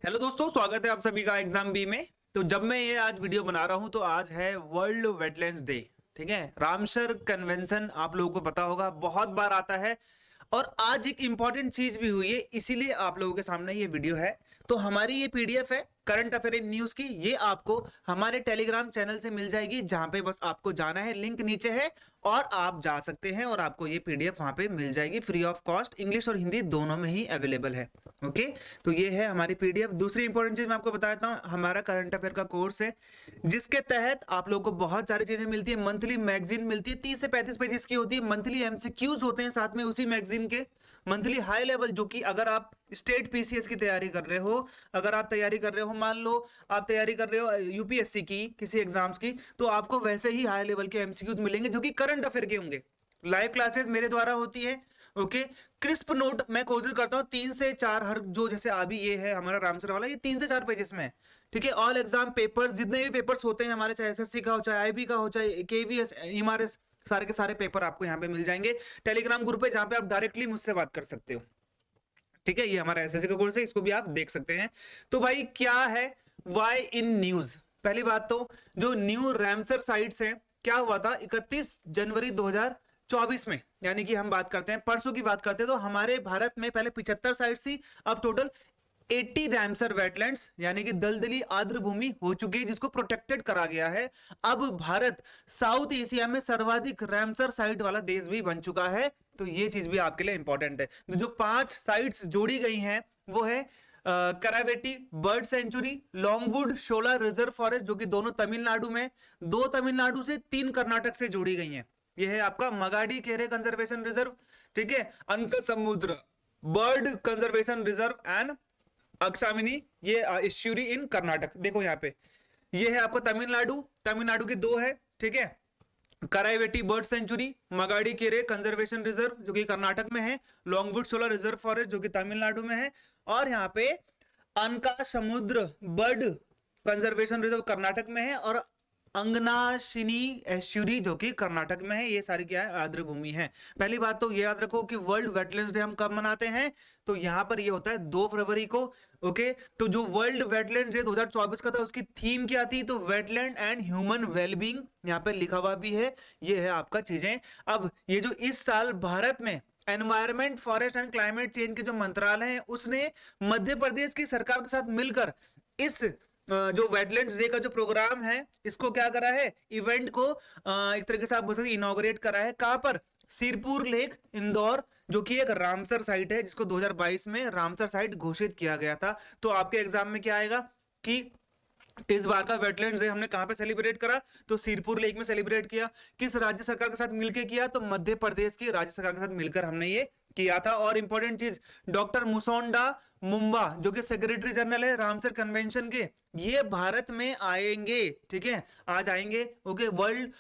Hello दोस्तों, स्वागत है आप सभी का एग्जाम बी में। तो जब मैं ये आज वीडियो बना रहा हूं तो आज है वर्ल्ड वेटलैंड्स डे। ठीक है, रामसर कन्वेंशन आप लोगों को पता होगा, बहुत बार आता है। और आज एक इंपॉर्टेंट चीज भी हुई है, इसीलिए आप लोगों के सामने ये वीडियो है। तो हमारी ये पीडीएफ है करंट अफेयर इन न्यूज की, ये आपको हमारे टेलीग्राम चैनल से मिल जाएगी, जहां पे बस आपको जाना है, लिंक नीचे है और आप जा सकते हैं और आपको ये पीडीएफ वहां पे मिल जाएगी फ्री ऑफ कॉस्ट। इंग्लिश और हिंदी दोनों में ही अवेलेबल है। ओके, तो ये है हमारी पीडीएफ। दूसरी इंपॉर्टेंट चीज मैं आपको बताता हूँ, हमारा करंट अफेयर का कोर्स है जिसके तहत आप लोगों को बहुत सारी चीजें मिलती है। मंथली मैगजीन मिलती है, 30 से 35 पेजेस की होती है। मंथली एमसीक्यूज होते हैं साथ में उसी मैगजीन के। मंथली हाई लेवल, जो कि अगर आप स्टेट पीसीएस की तैयारी कर रहे हो, अगर आप तैयारी कर रहे हो, मान लो आप तैयारी कर रहे हो यूपीएससी की किसी एग्जाम्स की, तो आपको वैसे ही हाई लेवल के एमसीक्यूज मिलेंगे जो कि करंट अफेयर के होंगे। लाइव क्लासेस मेरे द्वारा होती है। ओके, क्रिस्प नोट मैं कोशिश करता हूँ 3 से 4 हर, जो जैसे अभी ये है हमारा रामसर वाला, ये 3 से 4 पेजेस में है। ठीक है, ऑल एग्जाम पेपर्स, जितने भी पेपर्स होते हैं हमारे, चाहे एसएससी का हो, चाहे आईबी का हो, चाहे केवीएस, एमआरएस, सारे के सारे पेपर आपको यहाँ पे मिल जाएंगे टेलीग्राम ग्रुप पे, जहां पे आप डायरेक्टली मुझसे बात कर सकते हो। ठीक है, ये हमारा एसएससी का कोर्स है, इसको भी आप देख सकते हैं। तो भाई क्या है वाई इन न्यूज? पहली बात तो जो न्यू रैमसर साइट्स है, क्या हुआ था 31 जनवरी 2024 में, यानी कि हम बात करते हैं परसों की बात करते हैं, तो हमारे भारत में पहले 75 साइट्स थी, अब टोटल 80 रैमसर वेटलैंड्स यानी कि दलदली आर्द्र भूमि हो चुकी है, जिसको प्रोटेक्टेड करा गया है। अब भारत साउथ एशिया में सर्वाधिक रैमसर साइट वाला देश भी बन चुका है। तो ये चीज भी आपके लिए इंपॉर्टेंट है। तो जो 5 साइट्स जोड़ी गई हैं वो है करावेटी bird sanctuary, Longwood Shola reserve forest, जो कि दोनों तमिलनाडु में, 2 तमिलनाडु से, 3 कर्नाटक से जोड़ी गई हैं। यह है आपका मगाडी केरे कंजर्वेशन रिजर्व, ठीक है, अंक समुद्र बर्ड कंजर्वेशन रिजर्व एंड अक्सामिनी, ये इश्यूरी इन कर्नाटक। देखो यहाँ पे ये है आपका तमिलनाडु, तमिलनाडु के 2 है। ठीक है, कराईवेटी बर्ड सेंचुरी, मगाडी केरे कंजर्वेशन रिजर्व जो कि कर्नाटक में है, लॉन्गवुड शोला रिजर्व फॉरेस्ट जो कि तमिलनाडु में है, और यहाँ पे अनका समुद्र बर्ड कंजर्वेशन रिजर्व कर्नाटक में है, और अंगनाशिनी एस्चुरी जो कि कर्नाटक में है। ये सारी क्या है, आर्द्र भूमि है। पहली बात तो ये याद रखो कि वर्ल्ड वेटलैंड्स डे हम कब मनाते हैं, तो यहां पर ये होता है 2 फरवरी को। ओके, तो जो वर्ल्ड वेटलैंड डे 2024 का था, उसकी थीम क्या थी, तो वेटलैंड एंड ह्यूमन वेलबींग, यहाँ पे लिखा हुआ भी है। ये है आपका चीजें। अब ये जो इस साल भारत में environment, forest and climate change के जो मंत्रालय है, उसने मध्य प्रदेश की सरकार के साथ मिलकर इस जो वेटलैंड्स डे का जो प्रोग्राम है, इसको क्या करा है, इवेंट को एक तरीके से आप बोल सकते हैं इनॉग्रेट करा है। कहां पर, सिरपुर लेक इंदौर, जो कि एक रामसर साइट है, जिसको 2022 में रामसर साइट घोषित किया गया था। तो आपके एग्जाम में क्या आएगा कि इस बार का वेटलैंड्स डे हमने कहां पे सेलिब्रेट करा, तो सिरपुर लेक में सेलिब्रेट किया। किस राज्य सरकार के साथ मिलकर किया, तो मध्य प्रदेश की राज्य सरकार के साथ मिलकर हमने ये किया था। और इंपॉर्टेंट चीज, डॉक्टर मुसोंडा मुंबा जो कि सेक्रेटरी जनरल है रामसर कन्वेंशन के, ये भारत में आएंगे। ठीक है, आज आएंगे। ओके, वर्ल्ड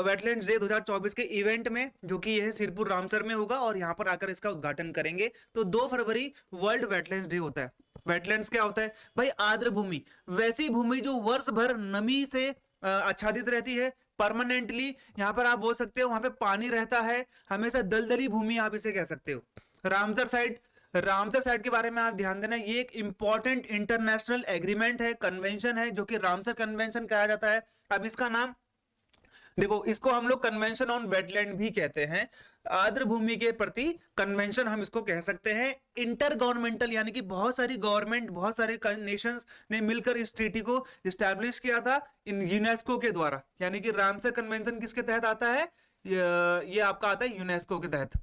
वेटलैंड्स डे 2024 के इवेंट में, जो कि यह सिरपुर रामसर में होगा, और यहां पर आकर इसका उद्घाटन करेंगे। तो 2 फरवरी वर्ल्ड वेटलैंड्स डे होता है। वेटलैंड्स क्या होता है भाई, आर्द्र भूमि, वैसी भूमि जो वर्ष भर नमी से आच्छादित रहती है परमानेंटली। यहां पर आप बोल सकते हो वहां पे पानी रहता है हमेशा, दलदली भूमि आप इसे कह सकते हो। रामसर साइट, रामसर साइट के बारे में आप ध्यान देना, ये एक इंपॉर्टेंट इंटरनेशनल एग्रीमेंट है, कन्वेंशन है, जो कि रामसर कन्वेंशन कहा जाता है। अब इसका नाम देखो, इसको हम लोग कन्वेंशन ऑन वेटलैंड भी कहते हैं, आर्द्र भूमि के प्रति कन्वेंशन हम इसको कह सकते हैं। इंटर गवर्नमेंटल, यानी कि बहुत सारी गवर्नमेंट, बहुत सारे नेशंस ने मिलकर इस ट्रीटी को स्टैब्लिश किया था इन यूनेस्को के द्वारा। यानी कि रामसर कन्वेंशन किसके तहत आता है, ये आपका आता है यूनेस्को के तहत।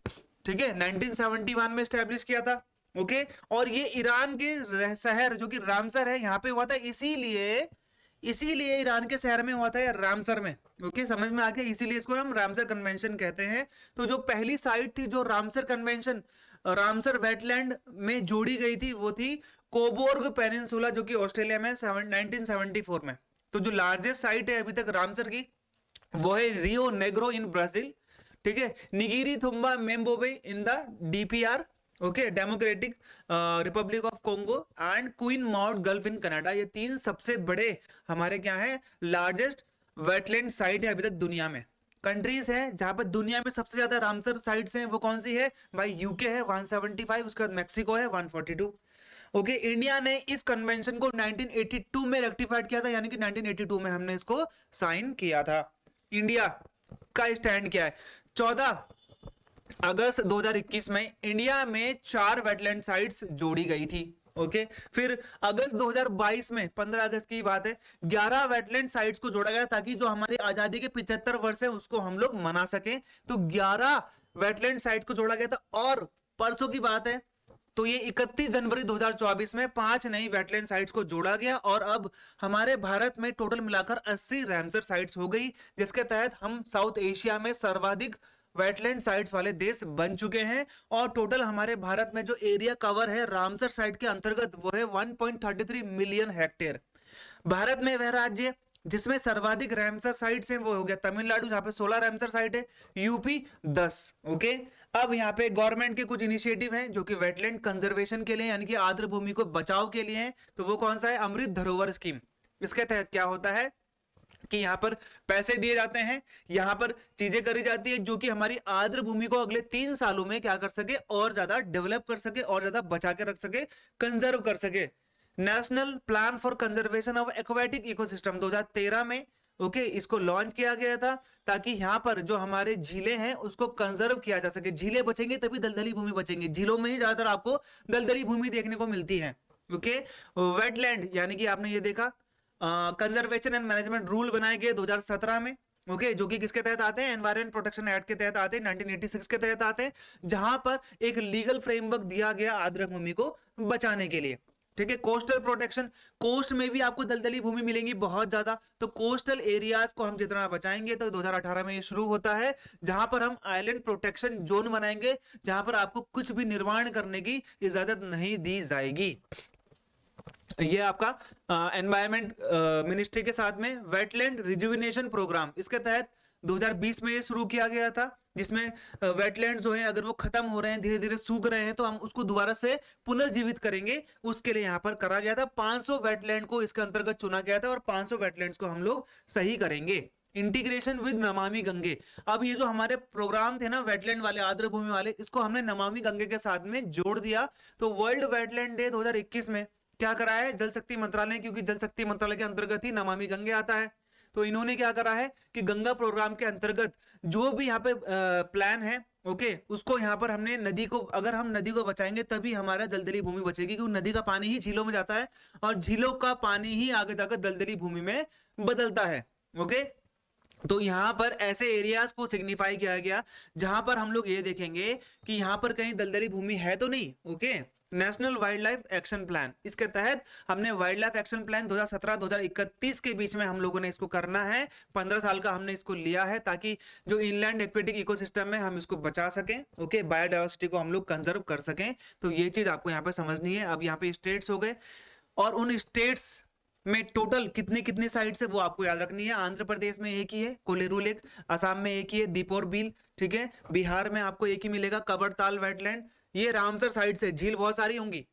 ठीक है, 1971 में स्टैब्लिश किया था। ओके, और ये ईरान के शहर जो कि रामसर है, यहाँ पे हुआ था, इसीलिए ईरान के शहर में हुआ था या रामसर में। ओके, समझ में आ गया, इसीलिए इसको हम रामसर कन्वेंशन कहते हैं। तो जो पहली साइट थी जो रामसर कन्वेंशन रामसर वेटलैंड में जोड़ी गई थी, वो थी कोबोर्ग पेनिनसुला, जो कि ऑस्ट्रेलिया में 1974 में। तो जो लार्जेस्ट साइट है अभी तक रामसर की, वो है रियो नेग्रो इन ब्राजील। ठीक है, निगिरी थुम्बा मेम्बोबे in the DPR, okay, democratic republic of Congo, and Queen Maud Gulf in Canada. ये 3 सबसे बड़े हमारे क्या है, लार्जेस्ट वेटलैंड साइट है अभी तक दुनिया में। कंट्रीज है जहां पर दुनिया में सबसे ज्यादा रामसर साइट्स हैं, वो कौन सी है भाई, यूके है 175, उसके बाद मैक्सिको है 142। ओके, इंडिया ने इस कन्वेंशन को 1982 में रेक्टिफाइड किया था, यानी कि 1982 में हमने इसको साइन किया था। इंडिया का स्टैंड क्या है? 14 अगस्त 2021 में इंडिया में 4 वेटलैंड साइट्स जोड़ी गई थी। ओके, फिर अगस्त 2022 में 15 अगस्त की बात है, 11 वेटलैंड साइट्स को जोड़ा गया ताकि जो हमारी आजादी के 75 वर्ष है उसको हम लोग मना सकें। तो 11 वेटलैंड साइट्स को जोड़ा गया था। और परसों की बात है तो ये 31 जनवरी 2024 में 5 नई वेटलैंड साइट्स को जोड़ा गया और अब हमारे भारत में टोटल मिलाकर 80 रामसर साइट्स हो गई, जिसके तहत हम साउथ एशिया में सर्वाधिक वेटलैंड साइट्स वाले देश बन चुके हैं। और टोटल हमारे भारत में जो एरिया कवर है रामसर साइट के अंतर्गत वो है 1.33 मिलियन हेक्टेयर। भारत में वह राज्य जिसमें सर्वाधिक रामसर साइट्स हैं वो हो गया तमिलनाडु, जहां पे 16 रामसर साइट है, यूपी 10। ओके, अब यहाँ पे गवर्नमेंट के कुछ इनिशिएटिव हैं जो कि वेटलैंड कंजर्वेशन के लिए यानी कि आर्द्र भूमि को बचाव के लिए हैं। तो वो कौन सा है? अमृत धरोहर स्कीम। इसके तहत क्या होता है कि यहाँ पर पैसे दिए जाते हैं, यहाँ पर चीजें करी जाती है जो कि हमारी आर्द्र भूमि को अगले 3 सालों में क्या कर सके, और ज्यादा डेवलप कर सके, और ज्यादा बचा के रख सके, कंजर्व कर सके। National plan for conservation of aquatic ecosystem 2013 में ओके इसको लॉन्च किया गया था ताकि यहाँ पर जो हमारे झीलें हैं उसको कंजर्व किया जा सके। झीलें बचेंगे तभी दलदली भूमि बचेंगे, झीलों में ही ज्यादातर आपको दलदली भूमि देखने को मिलती है। ओके, वेटलैंड यानी कि आपने ये देखा कंजर्वेशन एंड मैनेजमेंट रूल बनाए गए 2017 में। ओके, जो कि किसके तहत आते हैं? एनवायरमेंट प्रोटेक्शन एक्ट के तहत आते हैं, 1986 के तहत आते हैं, जहां पर एक लीगल फ्रेमवर्क दिया गया आर्द्र भूमि को बचाने के लिए। ठीक है, कोस्टल प्रोटेक्शन, कोस्ट में भी आपको दलदली भूमि मिलेंगी बहुत ज्यादा, तो कोस्टल एरियाज को हम जितना बचाएंगे। तो 2018 में ये शुरू होता है जहां पर हम आइलैंड प्रोटेक्शन जोन बनाएंगे, जहां पर आपको कुछ भी निर्माण करने की इजाजत नहीं दी जाएगी। ये आपका एनवायरमेंट मिनिस्ट्री के साथ में वेटलैंड रिजुविनेशन प्रोग्राम, इसके तहत 2020 में ये शुरू किया गया था, जिसमें वेटलैंड जो है अगर वो खत्म हो रहे हैं, धीरे धीरे सूख रहे हैं, तो हम उसको दोबारा से पुनर्जीवित करेंगे, उसके लिए यहाँ पर करा गया था। 500 वेटलैंड को इसके अंतर्गत चुना गया था और 500 वेटलैंड्स को हम लोग सही करेंगे। इंटीग्रेशन विद नमामि गंगे, अब ये जो हमारे प्रोग्राम थे ना वेटलैंड वाले, आर्द्र भूमि वाले, इसको हमने नमामि गंगे के साथ में जोड़ दिया। तो वर्ल्ड वेटलैंड डे 2021 में क्या करा है? जल शक्ति मंत्रालय, क्योंकि जल शक्ति मंत्रालय के अंतर्गत ही नमामि गंगे आता है, तो इन्होंने क्या करा है कि गंगा प्रोग्राम के अंतर्गत जो भी यहाँ पे प्लान है ओके उसको यहाँ पर हमने नदी को, अगर हम नदी को बचाएंगे तभी हमारा दलदली भूमि बचेगी, क्योंकि नदी का पानी ही झीलों में जाता है और झीलों का पानी ही आगे जाकर दलदली भूमि में बदलता है। ओके, तो यहाँ पर ऐसे एरियाज को सिग्निफाई किया गया जहां पर हम लोग ये देखेंगे कि यहाँ पर कहीं दलदली भूमि है तो नहीं। Okay, national wild life action plan, इसके तहत हमने वाइल्ड लाइफ एक्शन प्लान 2017-2031 के बीच में हम लोगों ने इसको करना है। 15 साल का हमने इसको लिया है ताकि जो इनलैंड एक्वेटिक इकोसिस्टम है हम इसको बचा सकें। ओके, बायोडाइवर्सिटी को हम लोग कंजर्व कर सकें। तो ये चीज आपको यहाँ पे समझनी है। अब यहाँ पे स्टेट्स हो गए और उन स्टेट्स में टोटल कितनी कितनी साइट्स है वो आपको याद रखनी है। आंध्र प्रदेश में एक ही है कोलेरू लेक, असम में एक ही है दीपोर बील, ठीक है, बिहार में आपको एक ही मिलेगा कबरताल वेटलैंड। ये रामसर साइड से झील बहुत सारी होंगी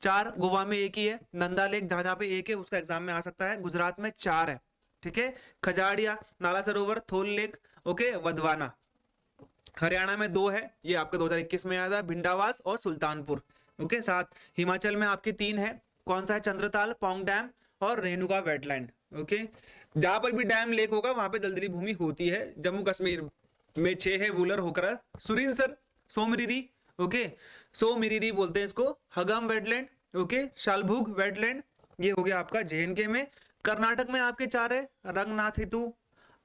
4, गोवा में एक ही है, नंदा लेक जहां जहां पे एक है उसका एग्जाम में आ सकता है, गुजरात में 4 है, ठीक है, खजाड़िया, नाला सरोवर, थोल लेक, ओके, वधवाना। हरियाणा में 2 है, ये आपका 2021 में आया था, भिंडावास और सुल्तानपुर। ओके, 7 हिमाचल में आपके 3 है, कौन सा है? चंद्रताल, पौंग डैम और रेणुका वेटलैंड। ओके, जहां पर भी डैम लेक होगा वहां पे दलदली भूमि होती है। जम्मू कश्मीर में 6 है, वुलर होकर सुरिनसर, सोमरिरी, ओके, सोमिरिरी बोलते हैं इसको, हगम वेटलैंड, ओके, शालभुग वेटलैंड, ये हो गया आपका जेएनके में। कर्नाटक में आपके 4 है, रंगनाथितु,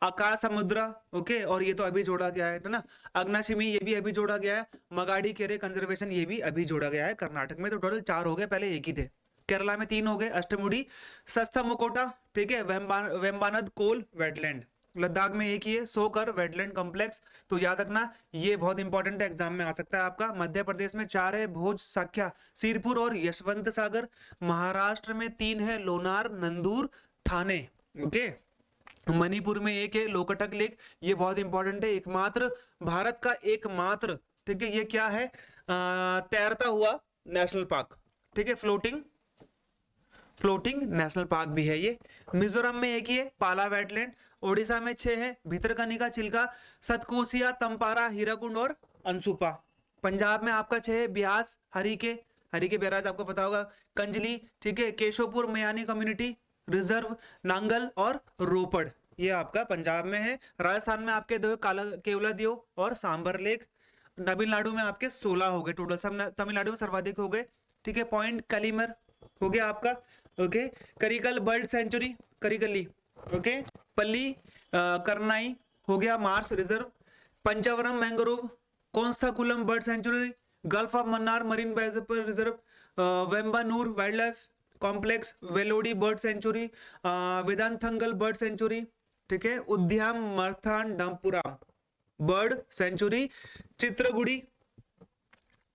आकाश समुद्रा, ओके, और ये तो अभी जोड़ा गया है ना, अग्नाशिमी, ये भी अभी जोड़ा गया है, मगाडी केरे कंजर्वेशन, ये भी अभी जोड़ा गया है कर्नाटक में। तो टोटल 4 हो गए, पहले एक ही थे। केरला में 3 हो गए, अष्टमुडी, सस्ता मुकोटा, ठीक है, वेम्बानद कोल वेटलैंड। लद्दाख में एक ही है, सोकर वेटलैंड कॉम्प्लेक्स। तो याद रखना ये बहुत इंपॉर्टेंट है, एग्जाम में आ सकता है आपका। मध्य प्रदेश में 4 है, भोज, साख्या, सिरपुर और यशवंत सागर। महाराष्ट्र में 3 है, लोनार, नंदूर, थाने, ओके। मणिपुर में 1 है, लोकटक लेक, ये बहुत इंपॉर्टेंट है, एकमात्र भारत का एकमात्र, ठीक है, ये क्या है? तैरता हुआ नेशनल पार्क, ठीक है, फ्लोटिंग नेशनल पार्क भी है ये। मिजोरम में 1 ही है, पाला वेटलैंड। ओडिशा में 6 है, भितरकनिका, चिल्का, सतकोसिया, तंपारा, हीराकुंड और अंसुपा। पंजाब में आपका 6 है, ब्यास, हरिके, हरी के बैराज आपको पता होगा, कंजली, ठीक है, केशवपुर मयानी कम्युनिटी रिजर्व, नांगल और रोपड़, ये आपका पंजाब में है। राजस्थान में आपके दो, काला केवलादेव और सांबर लेक। तमिलनाडु में आपके 16 हो गए टोटल, सब तमिलनाडु में सर्वाधिक हो गए, ठीक है। पॉइंट कलिमर हो गया आपका, okay. Karikili bird sanctuary, Karikili, okay. Pallikaranai हो गया, marsh reserve. Pichavaram mangrove, Koonthankulam bird sanctuary, Gulf of Mannar marine biosphere reserve, Vembannur wildlife complex, Vellode bird sanctuary, Vedanthangal bird sanctuary, ठीक है। Udhayamarthandapuram bird sanctuary, Chitrangudi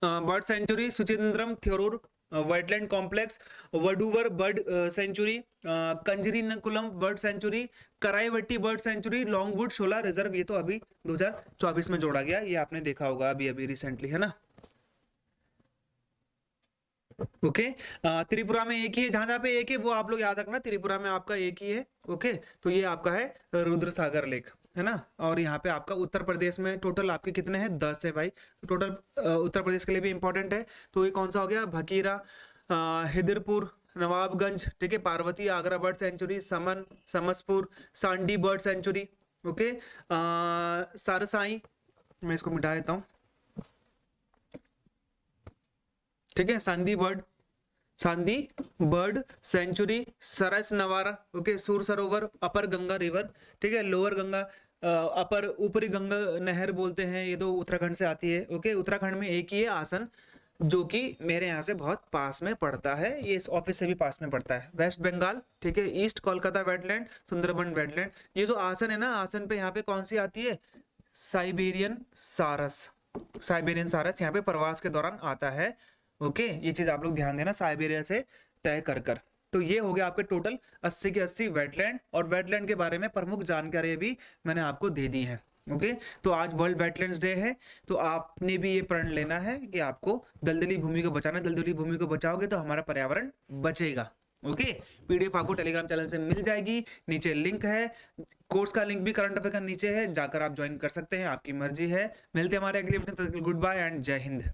bird sanctuary, Suchindram Theroor wetland complex, Vaduvoor bird sanctuary, Kanjirankulam bird sanctuary, Karaivetti bird sanctuary, Longwood Shola reserve. ये तो अभी 2024 में जोड़ा गया, ये आपने देखा होगा अभी अभी रिसेंटली, है ना, ओके। त्रिपुरा में एक ही है, जहां जहां पे एक है वो आप लोग याद रखना, त्रिपुरा में आपका एक ही है, ओके। तो ये आपका है रुद्र सागर लेक, है ना। और यहाँ पे आपका उत्तर प्रदेश में टोटल आपके कितने हैं, 10 है भाई, तो टोटल उत्तर प्रदेश के लिए भी इंपॉर्टेंट है। तो ये कौन सा हो गया, भकीरा, हिदरपुर, नवाबगंज, ठीक है, Parvati Agra bird sanctuary, Saman, Samaspur, Sandi bird sanctuary, okay. Sarsai, मैं इसको मिटा देता हूँ, ठीक है। Sandi bird sanctuary, Sarsai Nawar, okay. Sur Sarovar, अपर गंगा रिवर, ठीक है। लोअर गंगा, अपर ऊपरी गंगा नहर बोलते हैं, ये तो उत्तराखंड से आती है, ओके। उत्तराखंड में एक ही है आसन, जो कि मेरे यहाँ से बहुत पास में पड़ता है, ये इस ऑफिस से भी पास में पड़ता है। वेस्ट बंगाल, ठीक है, east Kolkata wetland, Sundarban wetland. ये जो आसन है ना, आसन पे यहाँ पे कौन सी आती है, साइबेरियन सारस, साइबेरियन सारस यहाँ पे प्रवास के दौरान आता है, ओके। ये चीज आप लोग ध्यान देना, साइबेरिया से तय कर कर। तो ये हो गया आपके टोटल 80 के 80 वेटलैंड, और वेटलैंड के बारे में प्रमुख जानकारी भी मैंने आपको दे दी है, ओके। तो आज वर्ल्ड वेटलैंड्स डे है, तो आपने भी ये प्रण लेना है कि आपको दलदली भूमि को बचाना, दलदली भूमि को बचाओगे तो हमारा पर्यावरण बचेगा, ओके। पीडीएफ आपको टेलीग्राम चैनल से मिल जाएगी, नीचे लिंक है, कोर्स का लिंक भी करंट अफेयर का नीचे है, जाकर आप ज्वाइन कर सकते हैं, आपकी मर्जी है। मिलते हैं हमारे अगले वीडियो में, गुड बाय एंड जय हिंद।